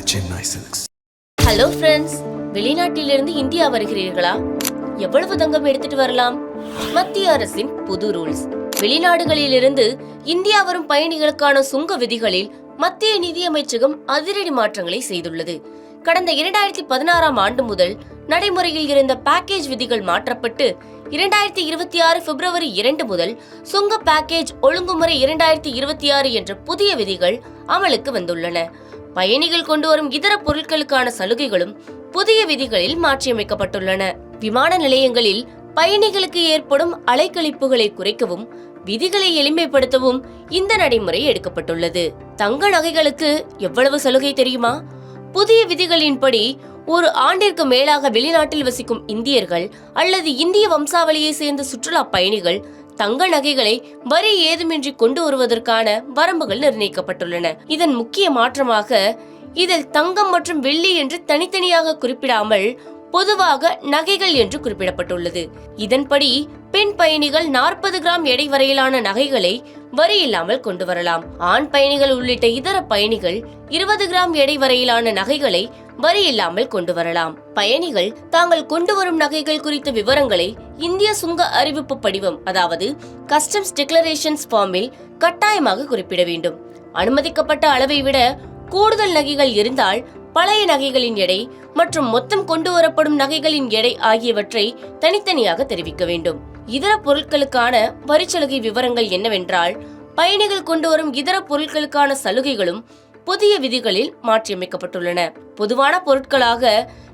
Chennai Silks. Hello friends, வெளிநாட்டிலிருந்து India வருகிறீர்களா? எவ்வளவு தங்கம் எடுத்துட்டு வரலாம்? மத்திய அரசின் புது ரூல்ஸ். வெளிநாடுகளிலிருந்து இந்தியா வரும் பயணிகளுக்கான சுங்க விதிகளில் மத்திய நிதியமைச்சகம் அதிரடி மாற்றங்களை செய்துள்ளது. கடந்த 2016ஆம் ஆண்டு முதல் நடைமுறையில் இருந்த பேக்கேஜ் விதிகள் மாற்றப்பட்டு 2026 பிப்ரவரி 2 முதல் சுங்க பேக்கேஜ் ஒழுங்குமுறை 2026 என்ற புதிய விதிகள் அமலுக்கு வந்துள்ளன. பயணிகள் கொண்டு வரும் இதர பொருட்களுக்கான சலுகைகளும் புதிய விதிகளில் மாற்றியமைக்கப்பட்டுள்ளன. விமான நிலையங்களில் பயணிகளுக்கு ஏற்படும் அலைக்கழிப்புகளை குறைக்கவும் விதிகளை எளிமைப்படுத்தவும் இந்த நடைமுறை எடுக்கப்பட்டுள்ளது. தங்க நகைகளுக்கு எவ்வளவு சலுகை தெரியுமா? புதிய விதிகளின்படி ஒரு ஆண்டிற்கு மேலாக வெளிநாட்டில் வசிக்கும் இந்தியர்கள் அல்லது இந்திய வம்சாவளியை சேர்ந்த சுற்றுலா பயணிகள் தங்க நகைகளை வரி ஏதுமின்றி கொண்டு வருவதற்கான வரம்புகள் நிர்ணயிக்கப்பட்டுள்ளன. இதன் முக்கிய மாற்றமாக இதில் தங்கம் மற்றும் வெள்ளி என்று தனித்தனியாக குறிப்பிடாமல் பொதுவாக நகைகள் என்று குறிப்பிடப்பட்டுள்ளது. இதன்படி பெண் பயணிகள் 40 கிராம் எடை வரையிலான நகைகளை வரி இல்லாமல் கொண்டு வரலாம். ஆண் பயணிகள் உள்ளிட்ட இதர பயணிகள் 20 கிராம் எடை வரையிலான நகைகளை வரி இல்லாமல் கொண்டு வரலாம். பயணிகள் தாங்கள் கொண்டு வரும் நகைகள் குறித்த விவரங்களை இந்திய சுங்க அறிவிப்பு படிவம், அதாவது கஸ்டம்ஸ் டிக்ளரேஷன்ஸ் ஃபார்மில் கட்டாயமாக குறிப்பிட வேண்டும். அனுமதிக்கப்பட்ட அளவை விட கூடுதல் நகைகள் இருந்தால் பழைய நகைகளின் எடை மற்றும் மொத்தம் கொண்டு வரப்படும் நகைகளின் எடை ஆகியவற்றை தனித்தனியாக தெரிவிக்க வேண்டும். இதர பொருட்களுக்கான வரிச்சலுகை விவரங்கள் என்னவென்றால், பயணிகள் கொண்டு வரும் இதர பொருட்களுக்கான சலுகைகளும் புதிய விதிகளில் மாற்றியமைக்கப்பட்டுள்ளன. பொதுவான பொருட்களாக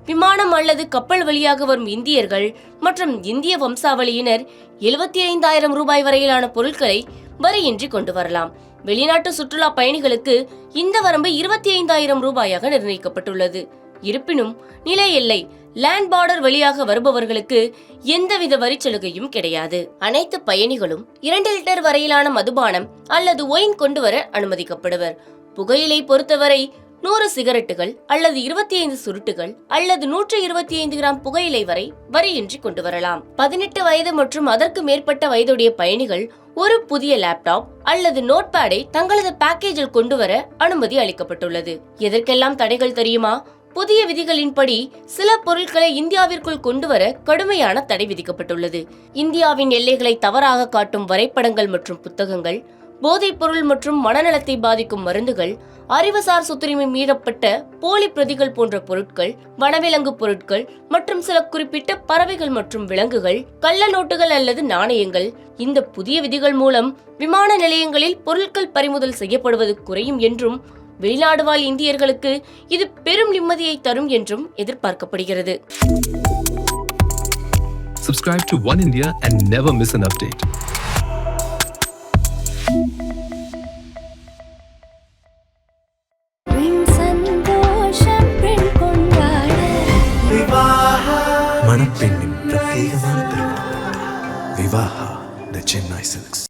விமானம் அல்லது கப்பல் வழியாக வரும் இந்தியர்கள் மற்றும் இந்திய வம்சாவளியினர் 75,000 ரூபாய் வரையிலான பொருட்களை வரியின்றி கொண்டு வரலாம். வெளிநாட்டு சுற்றுலா பயணிகளுக்கு இந்த வரம்பு 25,000 ரூபாயாக நிர்ணயிக்கப்பட்டுள்ளது. இருப்பினும் நிலை எல்லை லேண்ட் பார்டர் வழியாக வருபவர்களுக்கு எந்தவித வரிச்சலுகையும் கிடையாது. அனைத்து பயணிகளும் 2 லிட்டர் வரையிலான மதுபானம் அல்லது ஒயின் கொண்டு வர அனுமதிக்கப்படுவர். புகையிலை பொறுத்தவரை 100 சிகரெட்டுகள் அல்லது 25 சுருட்டுகள் அல்லது 125 கிராம் புகையிலை வரை வரியின்றி கொண்டு வரலாம். 18 வயது மற்றும் அதற்கு மேற்பட்ட வயதுடைய பயணிகள் ஒரு புதிய லேப்டாப் அல்லது நோட்பேடை தங்களது பேக்கேஜில் கொண்டு வர அனுமதி அளிக்கப்பட்டுள்ளது. எதற்கெல்லாம் தடைகள் தெரியுமா? புதிய விதிகளின்படி சில பொருட்களை இந்தியாவிற்குள் கொண்டு வர கடுமையான தடை விதிக்கப்பட்டுள்ளது. இந்தியாவின் எல்லைகளை தவறாக காட்டும் வரைபடங்கள் மற்றும் புத்தகங்கள், போதைப் பொருள் மற்றும் மனநலத்தை பாதிக்கும் மருந்துகள், அறிவுசார் சொத்துரிமை மீறப்பட்ட போலி பிரதிகள் போன்ற பொருட்கள், வனவிலங்கு பொருட்கள் மற்றும் சில குறிப்பிட்ட பறவைகள் மற்றும் விலங்குகள், கள்ள நோட்டுகள் அல்லது நாணயங்கள். இந்த புதிய விதிகள் மூலம் விமான நிலையங்களில் பொருட்கள் பறிமுதல் செய்யப்படுவது குறையும் என்றும் வெளிநாடு வாழ் இந்தியர்களுக்கு இது பெரும் நிம்மதியை தரும் என்றும் எதிர்பார்க்கப்படுகிறது. Subscribe to One India and never miss an update. மணப்பெண்ணின் பிரத்யேகமான திருமணம். Vivaha, the Chennai Silks.